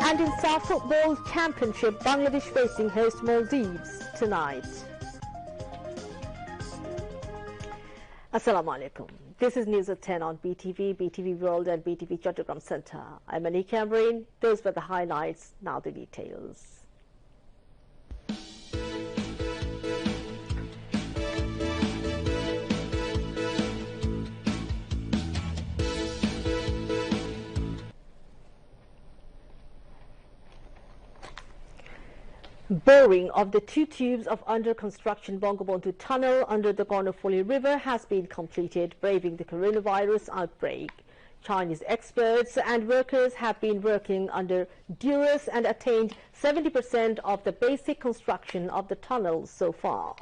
And in SAF Football Championship, Bangladesh facing host Maldives tonight. Assalamu alaikum. This is News at 10 on BTV, BTV World and BTV Chattogram Centre. I'm Anika Amreen. Those were the highlights, now the details. Boring of the two tubes of under-construction Bangabandhu tunnel under the Karnaphuli River has been completed, braving the coronavirus outbreak. Chinese experts and workers have been working under duress and attained 70% of the basic construction of the tunnel so far.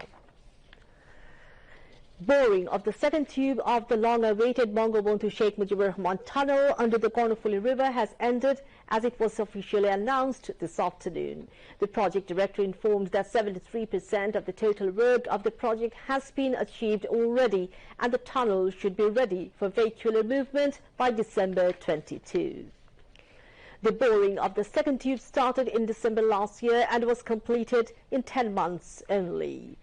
Boring of the second tube of the long-awaited Bangabandhu Sheikh Mujibur Rahman tunnel under the Karnaphuli River has ended as it was officially announced this afternoon. The project director informed that 73% of the total work of the project has been achieved already and the tunnel should be ready for vehicular movement by December 22. The boring of the second tube started in December last year and was completed in 10 months only.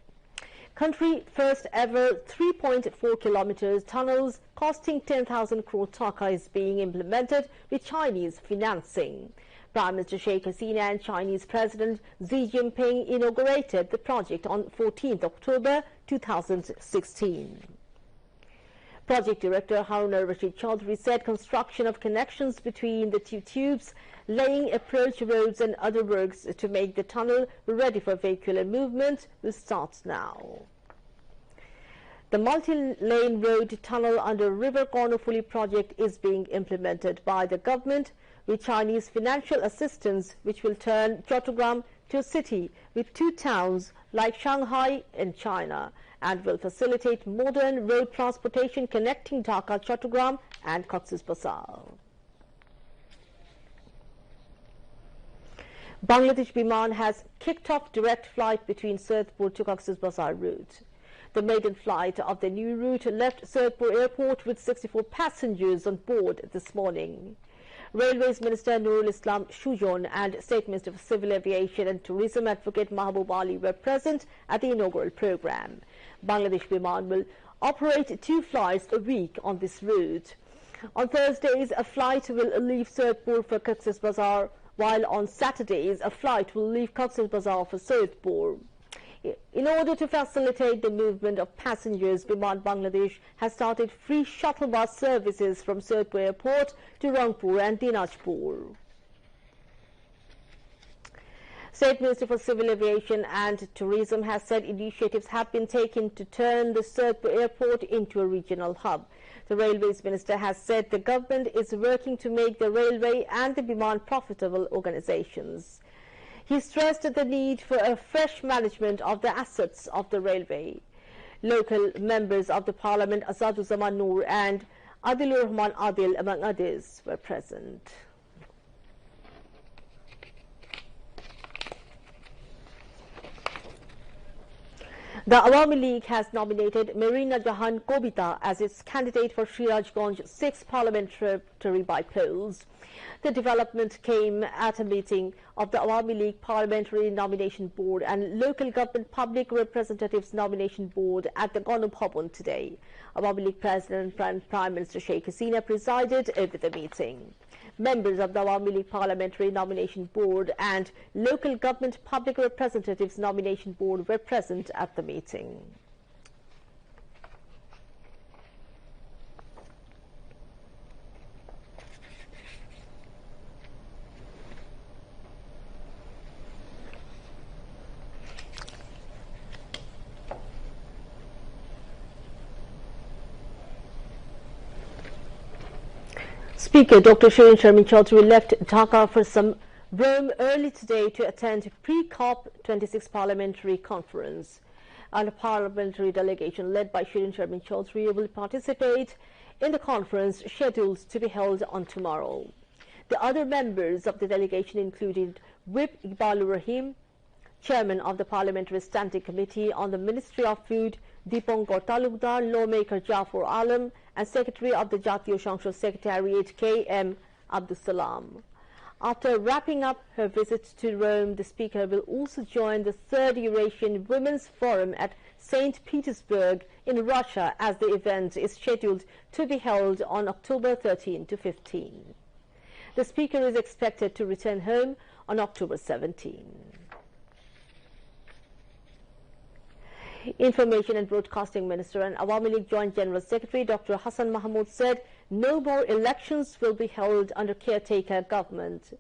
Country first ever 3.4 kilometers tunnels costing 10,000 crore taka is being implemented with Chinese financing. Prime Minister Sheikh Hasina and Chinese President Xi Jinping inaugurated the project on 14th October 2016. Project Director Haruna Rashid Chaudhry said construction of connections between the two tubes, laying approach roads and other works to make the tunnel ready for vehicular movement will start now. The multi-lane road tunnel under River Karnaphuli project is being implemented by the government with Chinese financial assistance, which will turn Chattogram to a city with two towns like Shanghai in China and will facilitate modern road transportation connecting Dhaka, Chattogram and Cox's Bazar. Bangladesh Biman has kicked off direct flight between Sirtpur to Cox's Bazar route. The maiden flight of the new route left Sirtpur Airport with 64 passengers on board this morning. Railways Minister Nurul Islam Shujon and State Minister for Civil Aviation and Tourism Advocate Mahbub Ali were present at the inaugural program. Bangladesh Biman will operate 2 flights a week on this route. On Thursdays, a flight will leave Sirtpur for Cox's Bazar, while on Saturdays, a flight will leave Cox's Bazar for Sirtpur. In order to facilitate the movement of passengers, Biman Bangladesh has started free shuttle bus services from Sirtpur Airport to Rangpur and Dinajpur. State Minister for Civil Aviation and Tourism has said initiatives have been taken to turn the Sirtpur Airport into a regional hub. The Railways Minister has said the government is working to make the railway and the Biman profitable organizations. He stressed the need for a fresh management of the assets of the railway. Local members of the Parliament, Azaduzzaman Noor and Adilur Rahman Adil, among others, were present. The Awami League has nominated Marina Jahan Kobita as its candidate for Sirajganj 6th parliamentary by polls. The development came at a meeting of the Awami League Parliamentary Nomination Board and Local Government Public Representatives Nomination Board at the Ganu Bhavan today. Awami League President and Prime Minister Sheikh Hasina presided over the meeting. Members of the Awami League Parliamentary Nomination Board and Local Government Public Representatives Nomination Board were present at the meeting. Speaker Dr. Shirin Sharmin Chaudhry left Dhaka for some Rome early today to attend pre-COP26 parliamentary conference. And a parliamentary delegation led by Shirin Sharmin Chaudhry will participate in the conference scheduled to be held on tomorrow. The other members of the delegation included Whip Iqbalur Rahim, Chairman of the Parliamentary Standing Committee on the Ministry of Food, Deepankar Talukdar, Lawmaker Jafar Alam, and Secretary of the Jatiyo Sanshad Secretariat K.M. Abdus Salam. After wrapping up her visit to Rome, the Speaker will also join the third Eurasian Women's Forum at St. Petersburg in Russia, as the event is scheduled to be held on October 13 to 15. The Speaker is expected to return home on October 17. Information and Broadcasting Minister and Awami League Joint General Secretary Dr. Hassan Mahmood said no more elections will be held under caretaker government.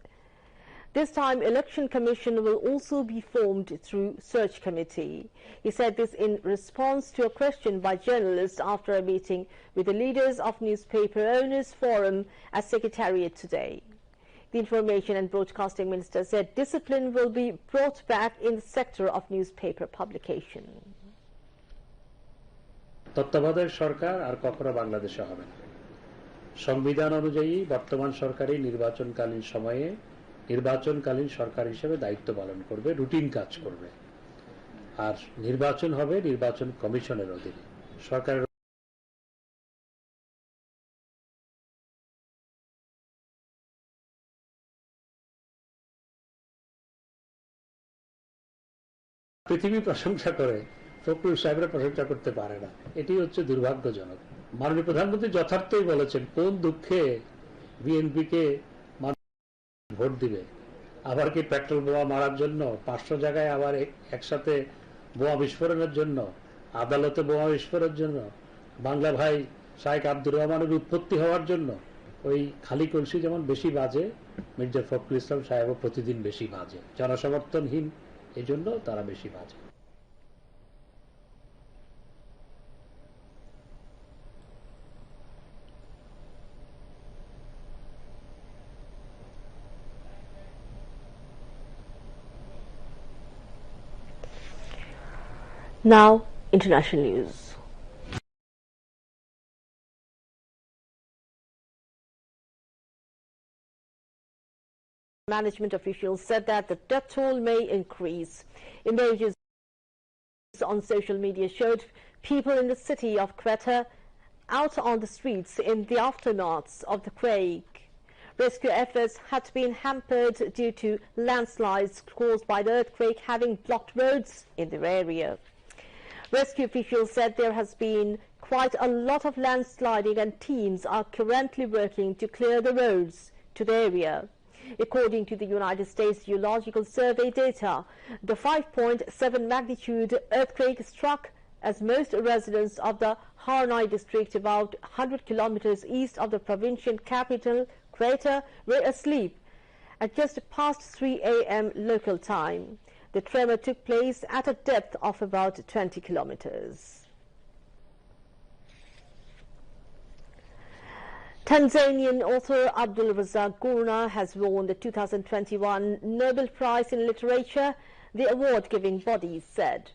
This time, Election Commission will also be formed through search committee. He said this in response to a question by journalists after a meeting with the leaders of Newspaper Owners Forum at Secretariat today. The Information and Broadcasting Minister said discipline will be brought back in the sector of newspaper publication. তত্ত্বাবধায়ক সরকার আর কখনো বাংলাদেশে হবে না। সংবিধান অনুযায়ী বর্তমান সরকারই নির্বাচনকালীন সময়ে নির্বাচনকালীন সরকার হিসেবে দায়িত্ব পালন করবে, রুটিন কাজ করবে। আর নির্বাচন হবে নির্বাচন কমিশনের অধীনে। সরকারের পৃথিবী প্রশংসা করে, ফখরুল সাহেবরা প্রশংসা করতে পারে না, এটি হচ্ছে দুর্ভাগ্যজনক। মাননীয় প্রধানমন্ত্রী যথার্থই বলেছেন, কোন দুঃখে বিএনপিকে ভোট দিবে। আবার কি পেট্রোল বোমা মারার জন্য, 500 জায়গায় আবার একসাথে বোমা বিস্ফোরণের জন্য, আদালতে বোমা বিস্ফোরণের জন্য, বাংলা ভাই শাইখ আব্দুর রহমানের উৎপত্তি হওয়ার জন্য? ওই খালি কলসি যেমন বেশি বাজে, মির্জা ফখরুল ইসলাম সাহেবও প্রতিদিন বেশি বাজে। জনসমর্থনহীন, এই জন্য তারা বেশি বাজে। Now, international news. Management officials said that the death toll may increase. Images on social media showed people in the city of Quetta out on the streets in the aftermath of the quake. Rescue efforts had been hampered due to landslides caused by the earthquake having blocked roads in the area. Rescue officials said there has been quite a lot of landsliding and teams are currently working to clear the roads to the area. According to the United States Geological Survey data, the 5.7 magnitude earthquake struck as most residents of the Harnai district, about 100 kilometers east of the provincial capital, Quetta, were asleep at just past 3 a.m. local time. The tremor took place at a depth of about 20 kilometers. Tanzanian author Abdul Razak Gurna has won the 2021 Nobel Prize in Literature, the award-giving body said.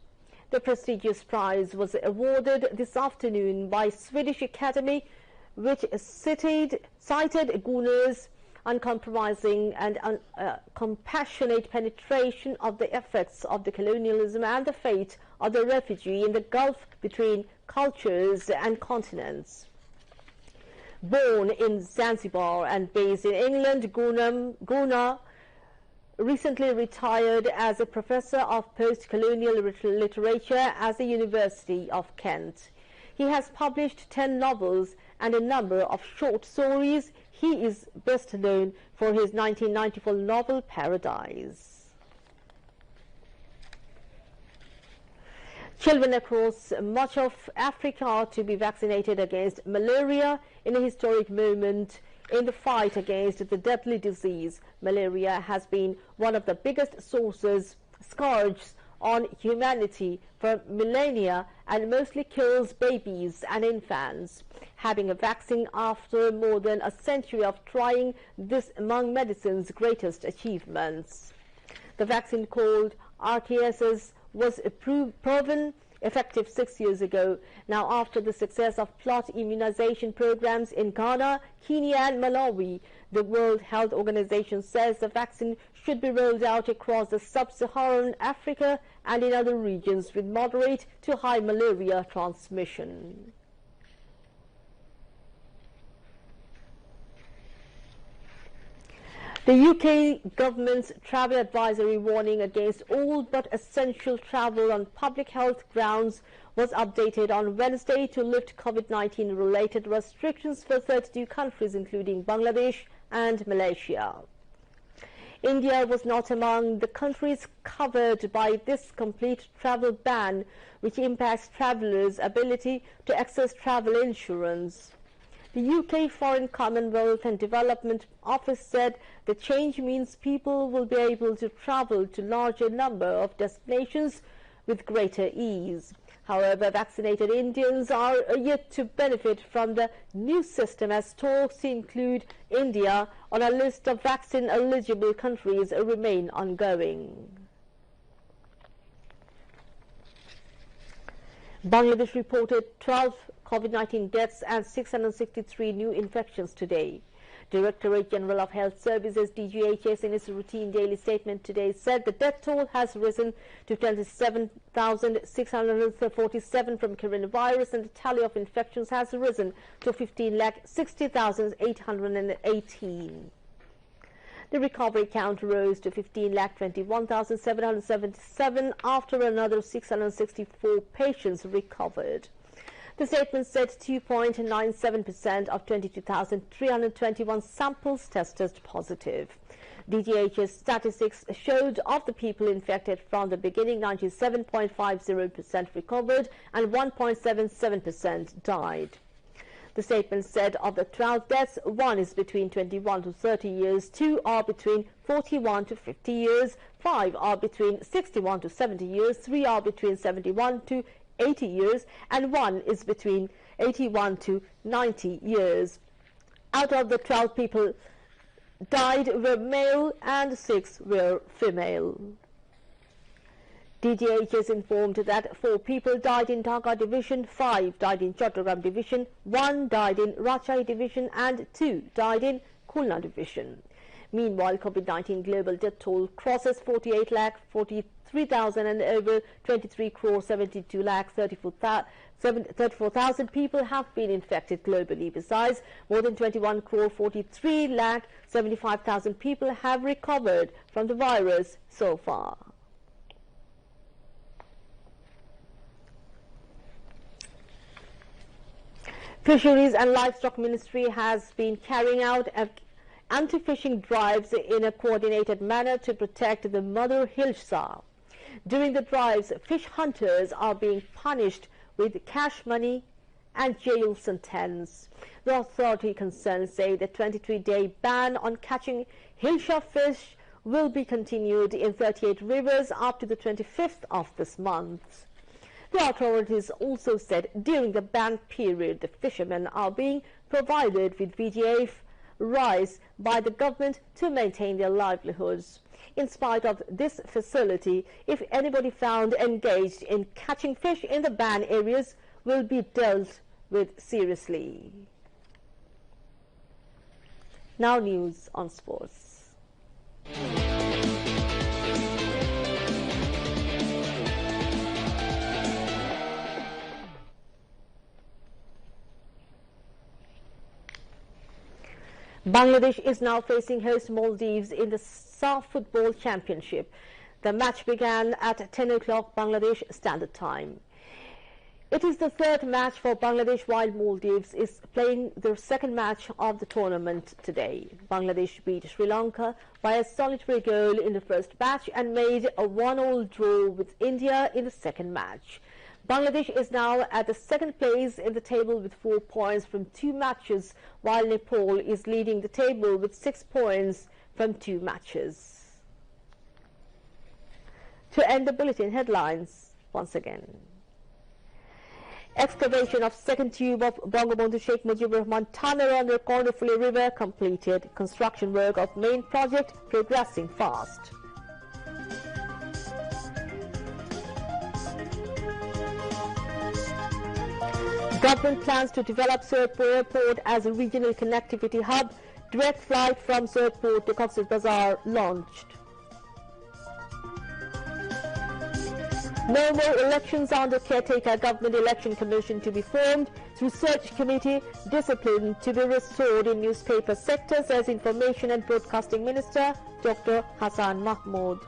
The prestigious prize was awarded this afternoon by Swedish Academy, which cited Gurna's uncompromising and compassionate penetration of the effects of the colonialism and the fate of the refugee in the gulf between cultures and continents. Born in Zanzibar and based in England, Gurna recently retired as a professor of post-colonial literature at the University of Kent. He has published 10 novels and a number of short stories. He is best known for his 1994 novel Paradise. Children across much of Africa are to be vaccinated against malaria in a historic moment in the fight against the deadly disease. Malaria has been one of the biggest scourges on humanity for millennia and mostly kills babies and infants. Having a vaccine after more than a century of trying this among medicine's greatest achievements. The vaccine called RKSS was proven effective 6 years ago. Now, after the success of plot immunization programs in Ghana, Kenya and Malawi, the World Health Organization says the vaccine should be rolled out across the sub-Saharan Africa and in other regions with moderate to high malaria transmission. The UK government's travel advisory warning against all but essential travel on public health grounds was updated on Wednesday to lift COVID-19 related restrictions for 32 countries including Bangladesh and Malaysia. India was not among the countries covered by this complete travel ban, which impacts travellers' ability to access travel insurance. The UK Foreign Commonwealth and Development Office said the change means people will be able to travel to a larger number of destinations with greater ease. However, vaccinated Indians are yet to benefit from the new system, as talks to include India on a list of vaccine-eligible countries remain ongoing. Bangladesh reported 12 COVID-19 deaths and 663 new infections today. Directorate General of Health Services (DGHS) in its routine daily statement today said the death toll has risen to 27,647 from coronavirus and the tally of infections has risen to 15,60,818. The recovery count rose to 15,21,777 after another 664 patients recovered. The statement said 2.97% of 22,321 samples tested positive. DGH's statistics showed of the people infected from the beginning, 97.50% recovered and 1.77% died. The statement said of the 12 deaths, 1 is between 21 to 30 years, 2 are between 41 to 50 years, 5 are between 61 to 70 years, 3 are between 71 to 80 years, and 1 is between 81 to 90 years. Out of the 12 people died were male and 6 were female. DGHS informed that 4 people died in Dhaka Division, 5 died in Chattogram Division, 1 died in Rajshahi Division and 2 died in Khulna Division. Meanwhile, COVID-19 global death toll crosses 48,43,000 and over 23 crore 72 lakh 34,000 people have been infected globally. Besides, more than 21 crore 43 lakh 75,000 people have recovered from the virus so far. Fisheries and Livestock Ministry has been carrying out anti-fishing drives in a coordinated manner to protect the mother hilsa. During the drives, fish hunters are being punished with cash money and jail sentence. The authority concerned say the 23-day ban on catching hilsa fish will be continued in 38 rivers up to the 25th of this month. The authorities also said during the ban period, the fishermen are being provided with VGF rice by the government to maintain their livelihoods. In spite of this facility, if anybody found engaged in catching fish in the ban areas will be dealt with seriously. Now news on sports. Bangladesh is now facing host Maldives in the SAF Football Championship. The match began at 10 o'clock Bangladesh Standard Time. It is the third match for Bangladesh while Maldives is playing their second match of the tournament today. Bangladesh beat Sri Lanka by a solitary goal in the first match and made a 1-1 draw with India in the second match. Bangladesh is now at the second place in the table with 4 points from 2 matches, while Nepal is leading the table with 6 points from 2 matches. To end the bulletin headlines once again. Excavation of second tube of Bangabandhu Sheikh Mujibur Rahman tunnel under Kornofuli River completed. Construction work of main project progressing fast. Government plans to develop Suratpur Airport as a regional connectivity hub. Direct flight from Suratpur to Cox's Bazar launched. No more elections under caretaker government election commission to be formed. Research committee discipline to be restored in newspaper sector, says Information and Broadcasting Minister Dr. Hassan Mahmood.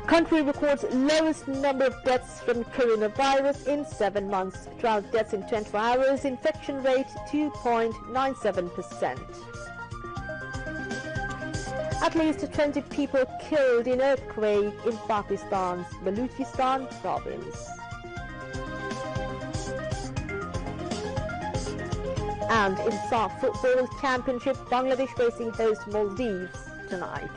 Country records lowest number of deaths from coronavirus in 7 months. 12 deaths in 24 hours. Infection rate 2.97%. At least 20 people killed in earthquake in Pakistan's Balochistan province. And in SAF Football Championship, Bangladesh facing host Maldives tonight.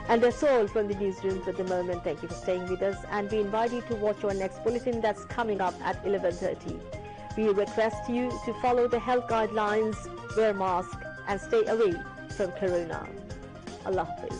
And that's all from the newsroom for the moment. Thank you for staying with us, and we invite you to watch our next bulletin that's coming up at 11:30. We request you to follow the health guidelines, wear mask and stay away from corona. Allah Hafiz.